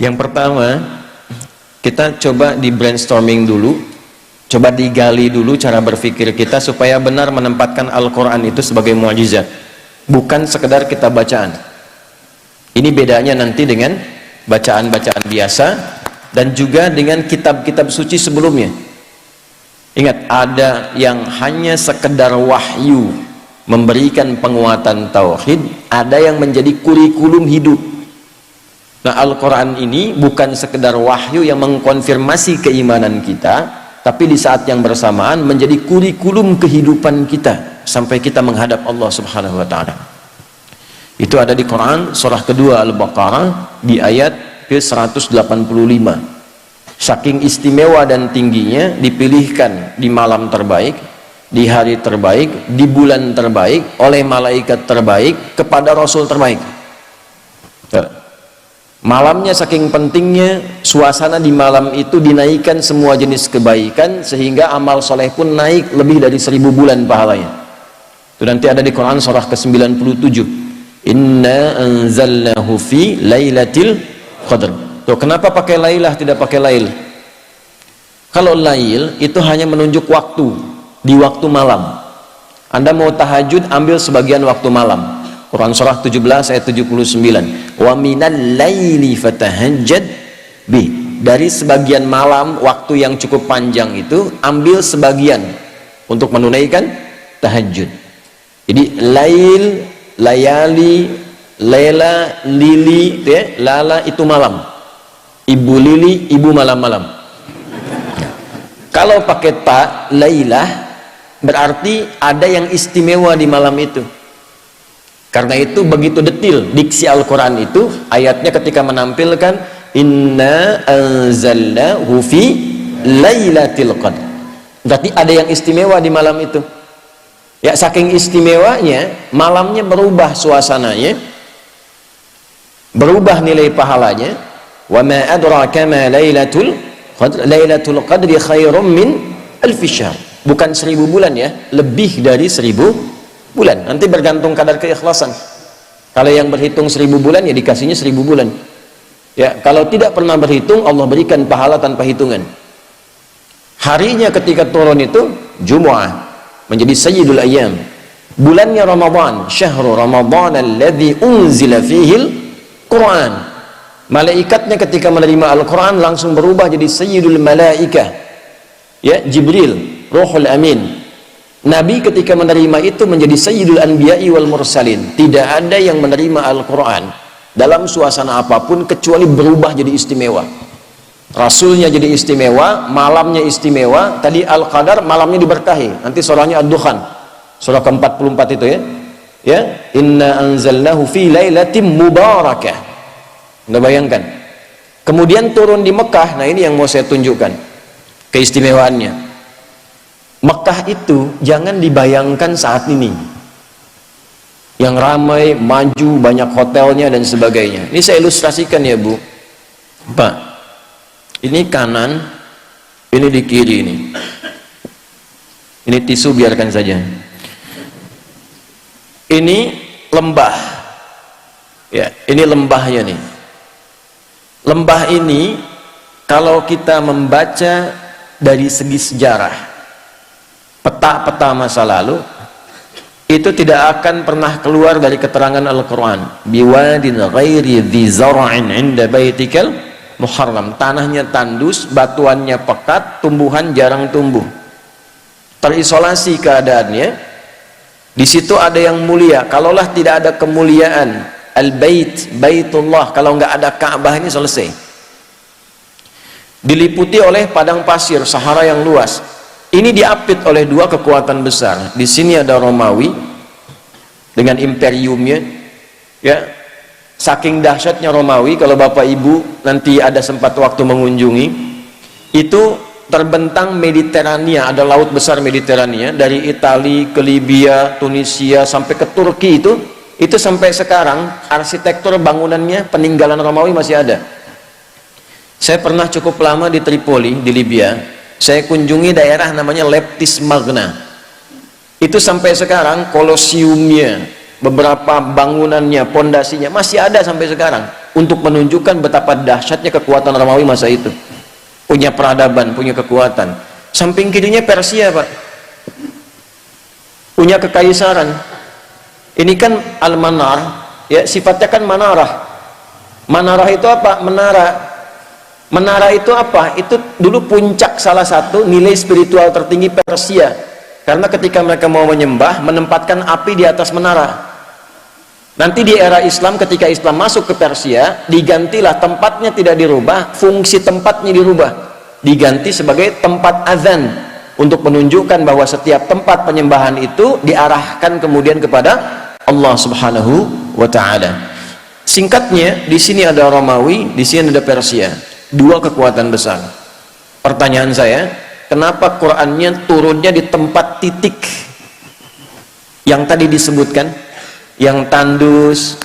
Yang pertama, kita coba di brainstorming dulu, coba digali dulu cara berpikir kita supaya benar menempatkan Al-Quran itu sebagai mukjizat, bukan sekedar kita bacaan. Ini bedanya nanti dengan bacaan-bacaan biasa dan juga dengan kitab-kitab suci sebelumnya. Ingat, ada yang hanya sekedar wahyu memberikan penguatan tauhid, ada yang menjadi kurikulum hidup. Nah, Al-Quran ini bukan sekedar wahyu yang mengkonfirmasi keimanan kita, tapi di saat yang bersamaan menjadi kurikulum kehidupan kita sampai kita menghadap Allah Subhanahu wa Ta'ala. Itu ada di Quran surah kedua Al-Baqarah di ayat ke-185. Saking istimewa dan tingginya dipilihkan di malam terbaik, di hari terbaik, di bulan terbaik, oleh malaikat terbaik kepada Rasul terbaik. Malamnya saking pentingnya, suasana di malam itu dinaikkan semua jenis kebaikan sehingga amal soleh pun naik lebih dari 1000 bulan pahalanya. Itu nanti ada di Quran surah ke-97. Inna anzalnahu fi lailatul qadr. Tuh, kenapa pakai lailah tidak pakai lail? Kalau lail itu hanya menunjuk waktu, di waktu malam. Anda mau tahajud, ambil sebagian waktu malam. Quran surah 17 ayat 79. Wa minal laili fatahajjad bih. Dari sebagian malam, waktu yang cukup panjang itu, ambil sebagian untuk menunaikan tahajud. Jadi lail, layali, lela, lili, ya, lala itu malam. Ibu lili, ibu malam-malam. Kalau pakai ta, lailah, berarti ada yang istimewa di malam itu. Karena itu begitu detil diksi Al-Quran itu, ayatnya ketika menampilkan inna anzalnahu fi lailatul qadr, berarti ada yang istimewa di malam itu. Ya, saking istimewanya, malamnya berubah suasananya, berubah nilai pahalanya. Wa ma adraka ma lailatul qadr, lailatul qadri khairum min alfi syahr. Bukan 1000 bulan ya, lebih dari 1000 bulan. Nanti bergantung kadar keikhlasan. Kalau yang berhitung 1000 bulan ya dikasihnya 1000 bulan. Ya, kalau tidak pernah berhitung, Allah berikan pahala tanpa hitungan. Harinya ketika turun itu Jumu'ah, menjadi sayyidul ayyam. Bulannya Ramadan, syahrul Ramadan alladzi unzila fihil Quran. Malaikatnya ketika menerima Al-Quran langsung berubah jadi sayyidul malaikah, ya, Jibril, Ruhul Amin. Nabi ketika menerima itu menjadi sayyidul anbiya'i wal mursalin. Tidak ada yang menerima Al-Quran dalam suasana apapun kecuali berubah jadi istimewa. Rasulnya jadi istimewa, malamnya istimewa. Tadi Al-Qadar, malamnya diberkahi. Nanti surahnya Ad-Dukhan, surah ke-44 itu ya. Ya, inna anzalnahu fi lailatin mubarakah. Anda bayangkan. Kemudian turun di Mekah. Nah, ini yang mau saya tunjukkan keistimewaannya. Mekah itu jangan dibayangkan saat ini yang ramai, maju, banyak hotelnya dan sebagainya. Ini saya ilustrasikan ya Bu, Pak. Ini kanan, ini di kiri ini. Ini tisu biarkan saja. Ini lembah. Ya, ini lembahnya nih. Lembah ini kalau kita membaca dari segi sejarah, peta-peta masa lalu, itu tidak akan pernah keluar dari keterangan Al-Quran. Biwadin ghairi dhi zara'in inda baitikal muharram. Tanahnya tandus, batuannya pekat, tumbuhan jarang tumbuh. Terisolasi keadaannya. Di situ ada yang mulia. Kalaulah tidak ada kemuliaan Al-Bait, Baitullah, kalau nggak ada Ka'bah ini selesai. Diliputi oleh padang pasir, Sahara yang luas. Ini diapit oleh dua kekuatan besar. Di sini ada Romawi dengan imperiumnya, ya. Saking dahsyatnya Romawi, kalau Bapak Ibu nanti ada sempat waktu mengunjungi, itu terbentang Mediterania, ada laut besar Mediterania, dari Italia ke Libya, Tunisia sampai ke Turki itu sampai sekarang arsitektur bangunannya peninggalan Romawi masih ada. Saya pernah cukup lama di Tripoli di Libya. Saya kunjungi daerah namanya Leptis Magna. Itu sampai sekarang kolosiumnya, beberapa bangunannya, pondasinya masih ada sampai sekarang. untuk menunjukkan betapa dahsyatnya kekuatan Romawi masa itu. Punya peradaban, punya kekuatan. Samping kirinya Persia, Pak, punya kekaisaran. Ini kan Al-Manar, ya, sifatnya kan manarah. Manarah itu apa? Menara. Menara itu apa? Itu dulu puncak salah satu nilai spiritual tertinggi Persia, karena ketika mereka mau menyembah, menempatkan api di atas menara. Nanti di era Islam, ketika Islam masuk ke Persia, digantilah, tempatnya tidak dirubah, fungsi tempatnya dirubah, diganti sebagai tempat azan, untuk menunjukkan bahwa setiap tempat penyembahan itu diarahkan kemudian kepada Allah Subhanahu wa Ta'ala. Singkatnya, di sini ada Romawi, di sini ada Persia, dua kekuatan besar. Pertanyaan saya, kenapa Qur'annya turunnya di tempat titik yang tadi disebutkan, yang tandus,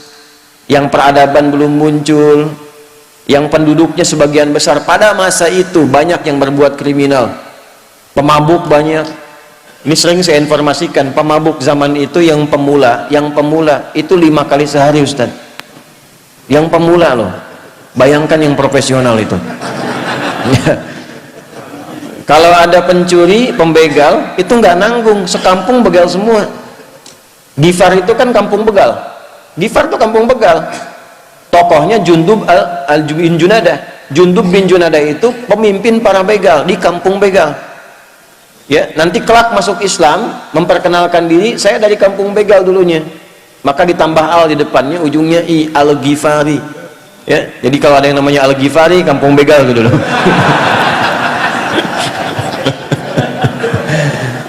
yang peradaban belum muncul, yang penduduknya sebagian besar pada masa itu banyak yang berbuat kriminal, pemabuk banyak. Ini sering saya informasikan, pemabuk zaman itu yang pemula itu 5 kali sehari, Ustaz. Yang pemula loh, bayangkan yang profesional itu. Kalau ada pencuri, pembegal, itu nggak nanggung, sekampung begal semua. Gifar itu kan kampung begal. Gifar itu kampung begal. Tokohnya Jundub bin Junadah. Jundub bin Junadah itu pemimpin para begal di kampung begal. Ya, nanti kelak masuk Islam, memperkenalkan diri, saya dari kampung begal dulunya. Maka ditambah al di depannya, ujungnya i, Al-Ghifari. Ya, jadi kalau ada yang namanya Al-Ghifari, kampung begal itu dulu.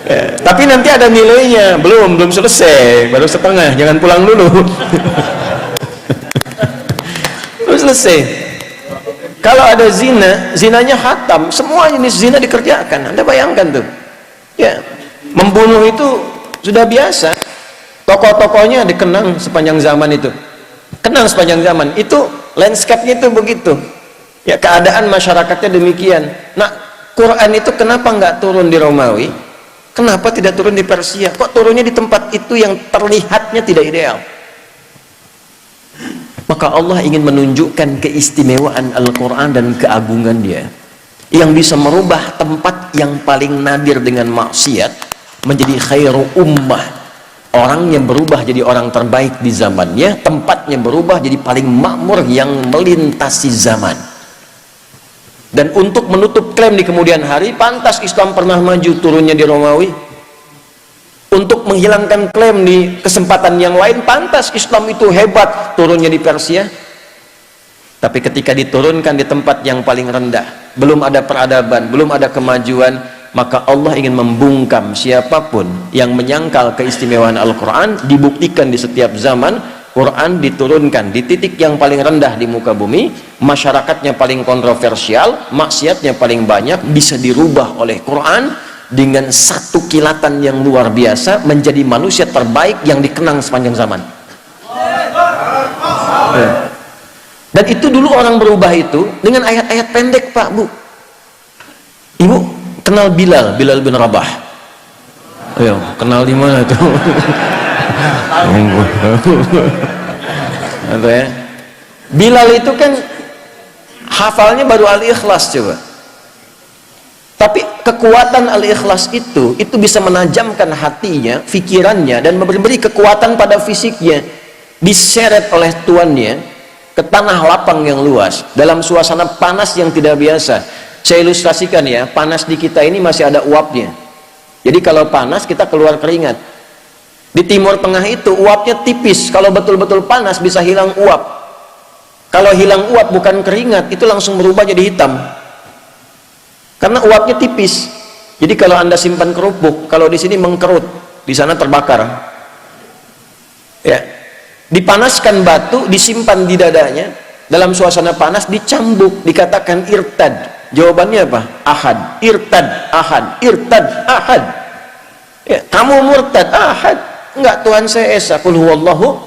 Ya, tapi nanti ada nilainya, belum selesai, baru setengah, jangan pulang dulu. Belum selesai. Kalau ada zina, zinanya hatam, semua jenis zina dikerjakan. Anda bayangkan tuh, ya, membunuh itu sudah biasa. Tokoh-tokohnya dikenang sepanjang zaman itu, kenang sepanjang zaman itu, landscape-nya itu begitu. Ya, keadaan masyarakatnya demikian. Nah, Quran itu kenapa nggak turun di Romawi? Kenapa tidak turun di Persia? Kok turunnya di tempat itu yang terlihatnya tidak ideal? Maka Allah ingin menunjukkan keistimewaan Al-Quran dan keagungan dia, yang bisa merubah tempat yang paling nadir dengan maksiat menjadi khairu ummah. Orang yang berubah jadi orang terbaik di zamannya, tempatnya berubah jadi paling makmur yang melintasi zaman. Dan untuk menutup klaim di kemudian hari, pantas Islam pernah maju turunnya di Romawi. Untuk menghilangkan klaim di kesempatan yang lain, pantas Islam itu hebat turunnya di Persia. Tapi ketika diturunkan di tempat yang paling rendah, belum ada peradaban, belum ada kemajuan, maka Allah ingin membungkam siapapun yang menyangkal keistimewaan Al-Quran. Dibuktikan di setiap zaman Quran diturunkan di titik yang paling rendah di muka bumi, masyarakatnya paling kontroversial, maksiatnya paling banyak, bisa dirubah oleh Quran dengan satu kilatan yang luar biasa menjadi manusia terbaik yang dikenang sepanjang zaman. Dan itu dulu orang berubah itu dengan ayat-ayat pendek, Pak, Bu. Ibu kenal Bilal bin Rabah? Ayo, kenal di mana tuh? Atau ya, Bilal itu kan hafalnya baru Al-Ikhlas, coba. Tapi kekuatan Al-Ikhlas itu bisa menajamkan hatinya, pikirannya, dan memberi kekuatan pada fisiknya. Diseret oleh tuannya ke tanah lapang yang luas dalam suasana panas yang tidak biasa. Saya ilustrasikan ya, panas di kita ini masih ada uapnya. Jadi kalau panas kita keluar keringat. Di Timur Tengah itu uapnya tipis, kalau betul-betul panas bisa hilang uap. Kalau hilang uap bukan keringat, itu langsung berubah jadi hitam. Karena uapnya tipis. Jadi kalau Anda simpan kerupuk, kalau di sini mengkerut, di sana terbakar. Ya. Dipanaskan batu, disimpan di dadanya, dalam suasana panas dicambuk, dikatakan irtad. Jawabannya apa? Ahad. Irtad, ahad, irtad, ahad. Ya, kamu murtad, ahad. Enggak, Tuhan saya esa, qul huwallahu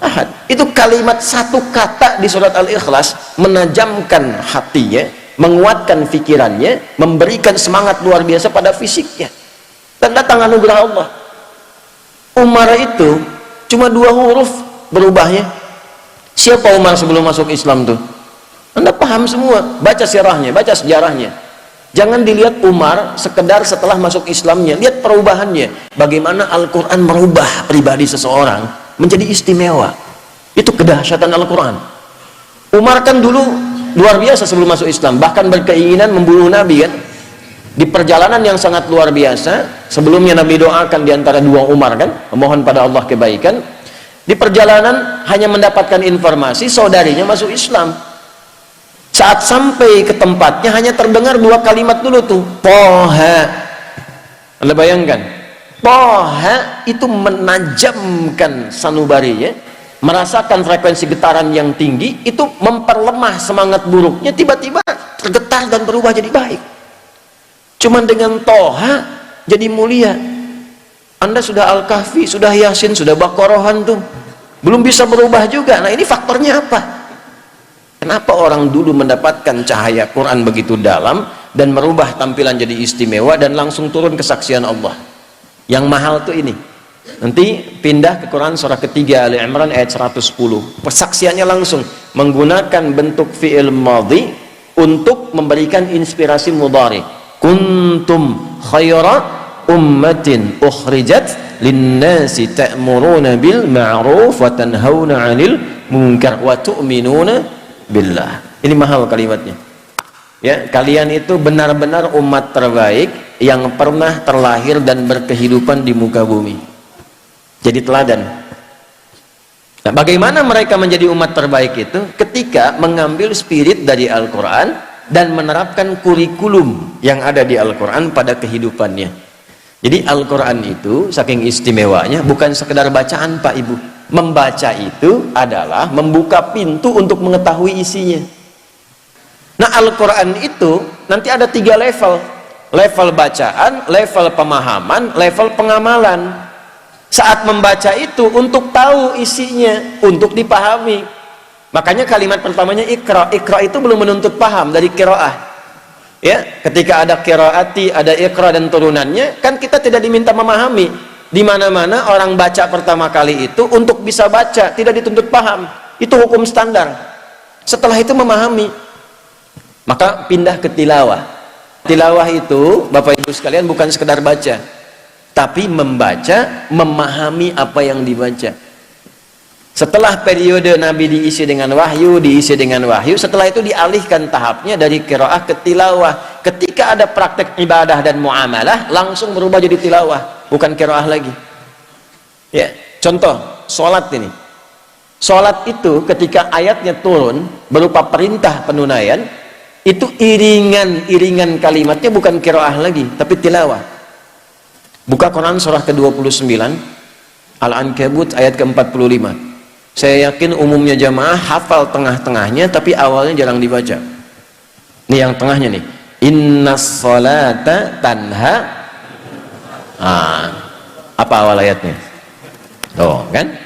ahad. Itu kalimat satu kata di surat Al-Ikhlas menajamkan hatinya, menguatkan pikirannya, memberikan semangat luar biasa pada fisiknya. Dan datang anugerah Allah. Umar itu cuma 2 huruf berubahnya. siapa Umar sebelum masuk Islam tuh? Anda paham semua, baca sirahnya, baca sejarahnya. Jangan dilihat Umar sekedar setelah masuk Islamnya, lihat perubahannya. Bagaimana Al-Quran merubah pribadi seseorang menjadi istimewa. Itu kedahsyatan Al-Quran. Umar kan dulu luar biasa sebelum masuk Islam, bahkan berkeinginan membunuh Nabi kan. Di perjalanan yang sangat luar biasa, sebelumnya Nabi doakan diantara dua Umar kan, memohon pada Allah kebaikan. Di perjalanan hanya mendapatkan informasi saudarinya masuk Islam. Saat sampai ke tempatnya hanya terdengar dua kalimat dulu tuh, Toha. Anda bayangkan, Toha itu menajamkan sanubarinya, merasakan frekuensi getaran yang tinggi, itu memperlemah semangat buruknya, tiba-tiba tergetar dan berubah jadi baik. Cuman dengan Toha jadi mulia. Anda sudah Al-Kahfi, sudah Yasin, sudah Baqarahan tuh, belum bisa berubah juga. Nah ini faktornya apa? Kenapa orang dulu mendapatkan cahaya Quran begitu dalam dan merubah tampilan jadi istimewa dan langsung turun kesaksian Allah? Yang mahal tuh ini. Nanti pindah ke Quran surah ketiga Ali Imran ayat 110. Persaksiannya langsung menggunakan bentuk fi'il madhi untuk memberikan inspirasi mudhari. Kuntum khaira ummatin ukhrijat linnasi ta'muruna bil ma'ruf wa tanhauna 'anil munkar wa tu'minuna billah. Ini mahal kalimatnya. Ya, kalian itu benar-benar umat terbaik yang pernah terlahir dan berkehidupan di muka bumi. Jadi teladan. Nah, bagaimana mereka menjadi umat terbaik itu? Ketika mengambil spirit dari Al-Quran dan menerapkan kurikulum yang ada di Al-Quran pada kehidupannya. Jadi Al-Quran itu saking istimewanya bukan sekedar bacaan Pak Ibu. Membaca itu adalah membuka pintu untuk mengetahui isinya. Nah Al-Quran itu nanti ada 3 level. Level bacaan, level pemahaman, level pengamalan. Saat membaca itu untuk tahu isinya, untuk dipahami. Makanya kalimat pertamanya ikra. Ikra itu belum menuntut paham dari qiraah. Ya, ketika ada qiraati, ada ikra dan turunannya, kan kita tidak diminta memahami. Di mana-mana orang baca pertama kali itu untuk bisa baca, tidak dituntut paham. Itu hukum standar. Setelah itu memahami. Maka pindah ke tilawah. Tilawah itu, Bapak Ibu sekalian, bukan sekedar baca, tapi membaca, memahami apa yang dibaca. Setelah periode Nabi diisi dengan wahyu, setelah itu dialihkan tahapnya dari qiraah ke tilawah. Ketika ada praktek ibadah dan muamalah, langsung berubah jadi tilawah, bukan qiraah lagi. Ya, contoh, sholat ini. Sholat itu ketika ayatnya turun berupa perintah penunaian, itu iringan kalimatnya bukan qiraah lagi, tapi tilawah. Buka Quran surah ke-29, Al-Ankabut ayat ke-45. Saya yakin umumnya jamaah hafal tengah-tengahnya, tapi awalnya jarang dibaca. Ini yang tengahnya nih. Innas salata tanha. Apa awal ayatnya? Oh, kan?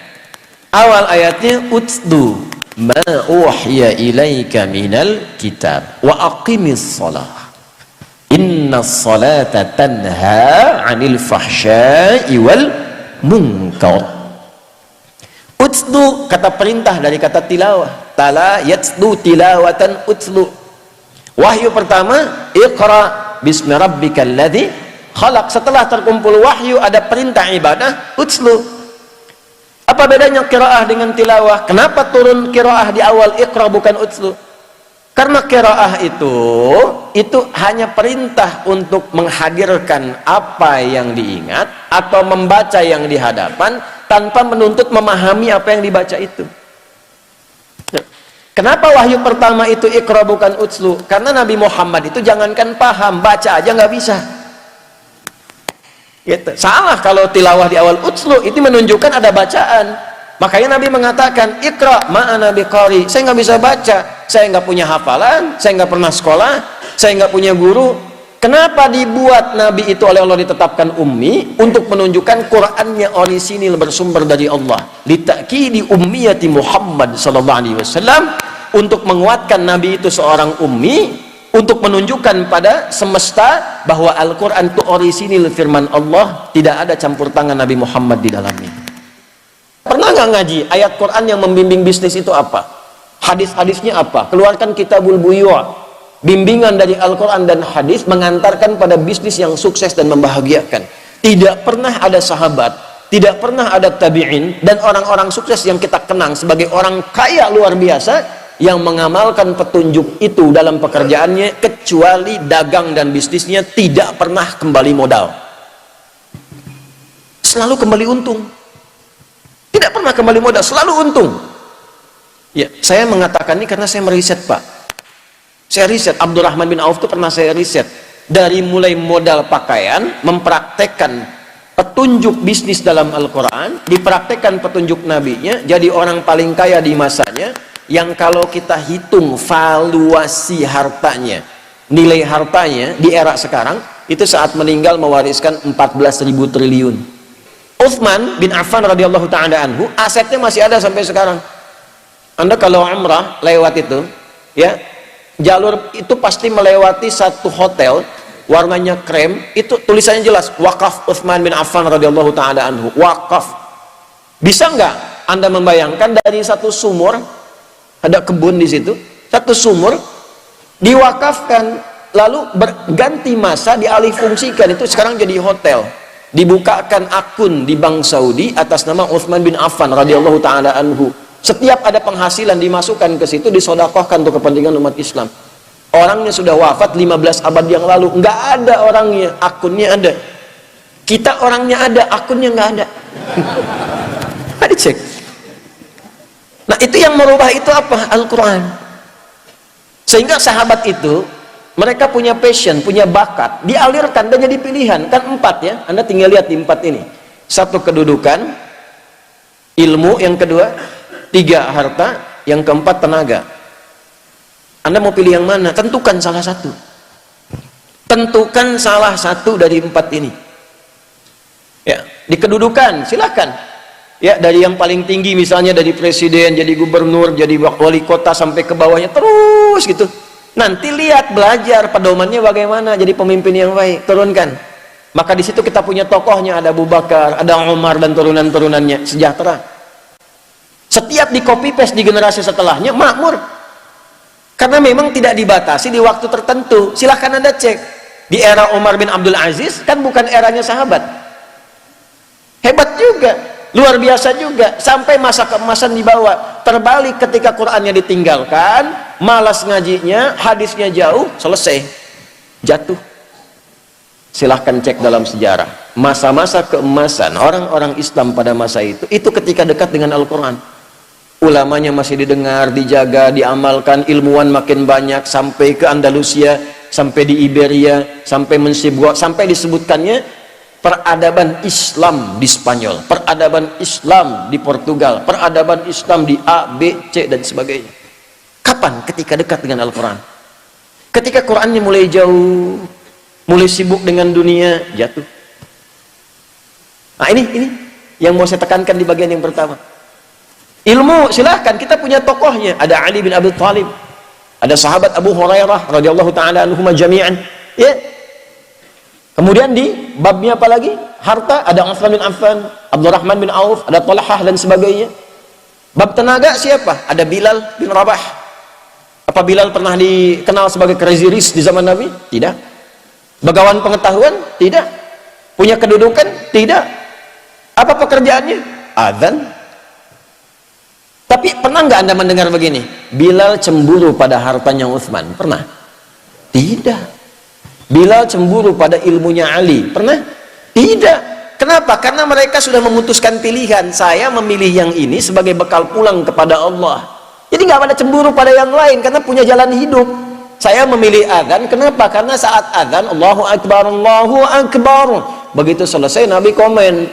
Awal ayatnya utlu ma uhiya ilaika minal kitab wa aqimis salah. Innas salata tanha 'anil fahsya'i wal munkar. Utslu kata perintah dari kata tilawah. Tala yatslu tilawatan utslu. Wahyu pertama, iqra bismi rabbikal ladzi khalaq. Setelah terkumpul wahyu ada perintah ibadah, utslu. Apa bedanya qiraah dengan tilawah? Kenapa turun qiraah di awal iqra bukan utslu? Karena qiraah itu hanya perintah untuk menghadirkan apa yang diingat atau membaca yang di hadapan tanpa menuntut memahami apa yang dibaca itu. Kenapa wahyu pertama itu iqra bukan utslu? Karena Nabi Muhammad itu jangankan paham, baca aja nggak bisa. Gitu. Salah kalau tilawah di awal utslu, itu menunjukkan ada bacaan. Makanya Nabi mengatakan iqra ma'ana biqari. Saya nggak bisa baca, saya nggak punya hafalan, saya nggak pernah sekolah, saya nggak punya guru. Kenapa dibuat Nabi itu oleh Allah ditetapkan ummi? Untuk menunjukkan Qur'annya orisinil, bersumber dari Allah. Litakidi ummiyati Muhammad sallallahu alaihi wasallam, untuk menguatkan Nabi itu seorang ummi, untuk menunjukkan pada semesta bahwa Al-Quran itu orisinil firman Allah, tidak ada campur tangan Nabi Muhammad di dalamnya. Pernah nggak ngaji ayat Quran yang membimbing bisnis itu apa? Hadis-hadisnya apa? Keluarkan Kitabul Buyu'. Bimbingan dari Al-Quran dan hadis mengantarkan pada bisnis yang sukses dan membahagiakan. Tidak pernah ada sahabat, tidak pernah ada tabi'in, dan orang-orang sukses yang kita kenang sebagai orang kaya luar biasa yang mengamalkan petunjuk itu dalam pekerjaannya, kecuali dagang dan bisnisnya tidak pernah kembali modal. Selalu kembali untung. Tidak pernah kembali modal, selalu untung. Ya, saya mengatakan ini karena saya meriset, Pak. Saya riset, Abdurrahman bin Auf itu pernah saya riset. Dari mulai modal pakaian, mempraktekkan petunjuk bisnis dalam Al-Quran, dipraktekkan petunjuk nabinya, jadi orang paling kaya di masanya, yang kalau kita hitung valuasi hartanya, nilai hartanya di era sekarang, itu saat meninggal mewariskan 14.000 triliun. Utsman bin Affan radhiyallahu ta'ala anhu, asetnya masih ada sampai sekarang. Anda kalau umrah lewat itu, ya, jalur itu pasti melewati satu hotel warnanya krem, itu tulisannya jelas wakaf Utsman bin Affan radhiyallahu ta'ala anhu, wakaf. Bisa nggak Anda membayangkan dari satu sumur, ada kebun di situ, satu sumur diwakafkan, lalu berganti masa dialih fungsikan, itu sekarang jadi hotel, dibukakan akun di Bank Saudi atas nama Utsman bin Affan radhiyallahu ta'ala anhu. Setiap ada penghasilan dimasukkan ke situ, disodakohkan untuk kepentingan umat Islam. Orangnya sudah wafat 15 abad yang lalu, nggak ada orangnya, akunnya ada. Kita orangnya ada, akunnya nggak ada. Mari cek. Nah, itu yang merubah itu apa? Al-Quran. Sehingga sahabat itu, mereka punya passion, punya bakat, dialirkan dan jadi pilihan. Kan 4 ya, Anda tinggal lihat di 4 ini. 1 kedudukan, ilmu, yang kedua 3 harta, yang keempat tenaga. Anda mau pilih yang mana? Tentukan salah satu. Tentukan salah satu dari 4 ini. Ya, di kedudukan silahkan. Ya, dari yang paling tinggi misalnya dari presiden, jadi gubernur, jadi wali kota sampai ke bawahnya terus gitu. Nanti lihat belajar pedomannya bagaimana jadi pemimpin yang baik, turunkan. Maka di situ kita punya tokohnya, ada Abu Bakar, ada Umar dan turunan-turunannya, sejahtera. Setiap di copy paste di generasi setelahnya makmur, karena memang tidak dibatasi di waktu tertentu. Silahkan Anda cek di era Umar bin Abdul Aziz, kan bukan eranya sahabat, hebat juga, luar biasa juga, sampai masa keemasan dibawa. Terbalik ketika Qurannya ditinggalkan, malas ngajinya, hadisnya jauh, selesai, jatuh. Silahkan cek dalam sejarah masa-masa keemasan orang-orang Islam pada masa itu ketika dekat dengan Al-Quran. Ulamanya masih didengar, dijaga, diamalkan, ilmuwan makin banyak, sampai ke Andalusia, sampai di Iberia, sampai Mensibwa, sampai disebutkannya peradaban Islam di Spanyol, peradaban Islam di Portugal, peradaban Islam di A, B, C dan sebagainya. Kapan? Ketika dekat dengan Al-Quran. Ketika Qurannya mulai jauh, mulai sibuk dengan dunia, jatuh. Nah, ini yang mau saya tekankan di bagian yang pertama. Ilmu silahkan, kita punya tokohnya, ada Ali bin Abi Thalib, ada sahabat Abu Hurairah radhiyallahu ta'ala anhuma jami'an, ya. Kemudian di babnya apa lagi? Harta, ada Utsman bin Affan, Abdurrahman bin Auf, ada Talhah dan sebagainya. Bab tenaga siapa? Ada Bilal bin Rabah. Apa Bilal pernah dikenal sebagai crazy rich di zaman Nabi? Tidak. Bagawan pengetahuan? Tidak. Punya kedudukan? Tidak. Apa pekerjaannya? Adzan. Tapi pernah nggak Anda mendengar begini? Bilal cemburu pada hartanya Utsman? Pernah? Tidak. Bilal cemburu pada ilmunya Ali? Pernah? Tidak. Kenapa? Karena mereka sudah memutuskan pilihan. Saya memilih yang ini sebagai bekal pulang kepada Allah. Jadi nggak ada cemburu pada yang lain, karena punya jalan hidup. Saya memilih adzan. Kenapa? Karena saat adzan, Allahu Akbar, Allahu Akbar, begitu selesai Nabi komen,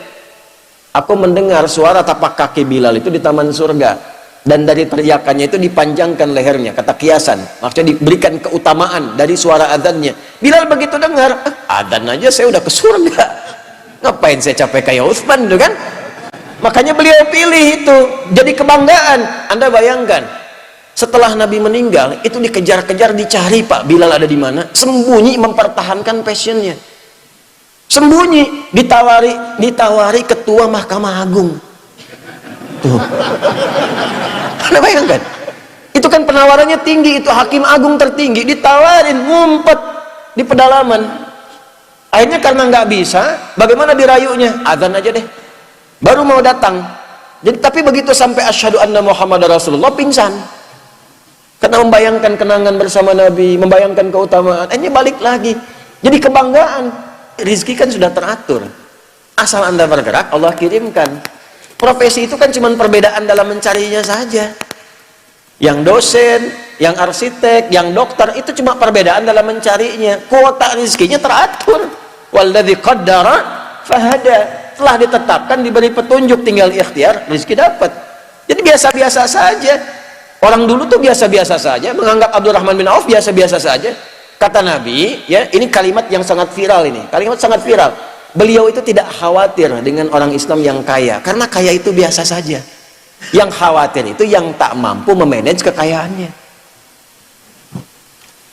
aku mendengar suara tapak kaki Bilal itu di taman surga, dan dari teriakannya itu dipanjangkan lehernya, kata kiasan, maksudnya diberikan keutamaan dari suara adzannya. Bilal begitu dengar, adzan aja saya udah ke surga, ngapain saya capek kayak Utsman itu kan? Makanya beliau pilih itu jadi kebanggaan. Anda bayangkan, setelah Nabi meninggal itu dikejar-kejar, dicari Pak Bilal ada di mana, sembunyi mempertahankan passionnya, sembunyi, ditawari ketua Mahkamah Agung. Tuh. Anda bayangkan? Itu kan penawarannya tinggi, itu hakim agung tertinggi, ditawarin, ngumpet di pedalaman. Akhirnya karena nggak bisa, bagaimana dirayunya? Adzan aja deh. Baru mau datang. Jadi tapi begitu sampai asyhadu anna Muhammad Rasulullah, pingsan. Karena membayangkan kenangan bersama Nabi, membayangkan keutamaan. Akhirnya balik lagi. Jadi kebanggaan. Rizki kan sudah teratur. Asal Anda bergerak, Allah kirimkan. Profesi itu kan cuma perbedaan dalam mencarinya saja. Yang dosen, yang arsitek, yang dokter, itu cuma perbedaan dalam mencarinya. Kuota rizkinya teratur. Walladzi qaddara fahada. Telah ditetapkan, diberi petunjuk, tinggal ikhtiar, rizki dapat. Jadi biasa-biasa saja. Orang dulu tuh biasa-biasa saja, menganggap Abdurrahman bin Auf biasa-biasa saja. Kata Nabi, ya, ini kalimat yang sangat viral ini. Kalimat sangat viral. Beliau itu tidak khawatir dengan orang Islam yang kaya, karena kaya itu biasa saja. Yang khawatir itu yang tak mampu memanage kekayaannya.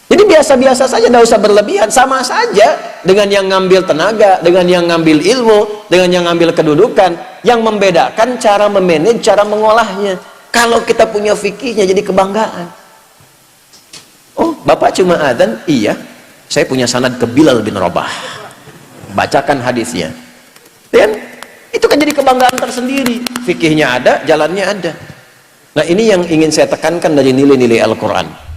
Jadi biasa-biasa saja, tidak usah berlebihan. Sama saja dengan yang ngambil tenaga, dengan yang ngambil ilmu, dengan yang ngambil kedudukan. Yang membedakan cara memanage, cara mengolahnya. Kalau kita punya fikihnya jadi kebanggaan. Oh, Bapak cuma adzan? Iya, saya punya sanad ke Bilal bin Rabah. Bacakan hadisnya. Dan itu kan jadi kebanggaan tersendiri. Fikihnya ada, jalannya ada. Nah, ini yang ingin saya tekankan dari nilai-nilai Al-Quran.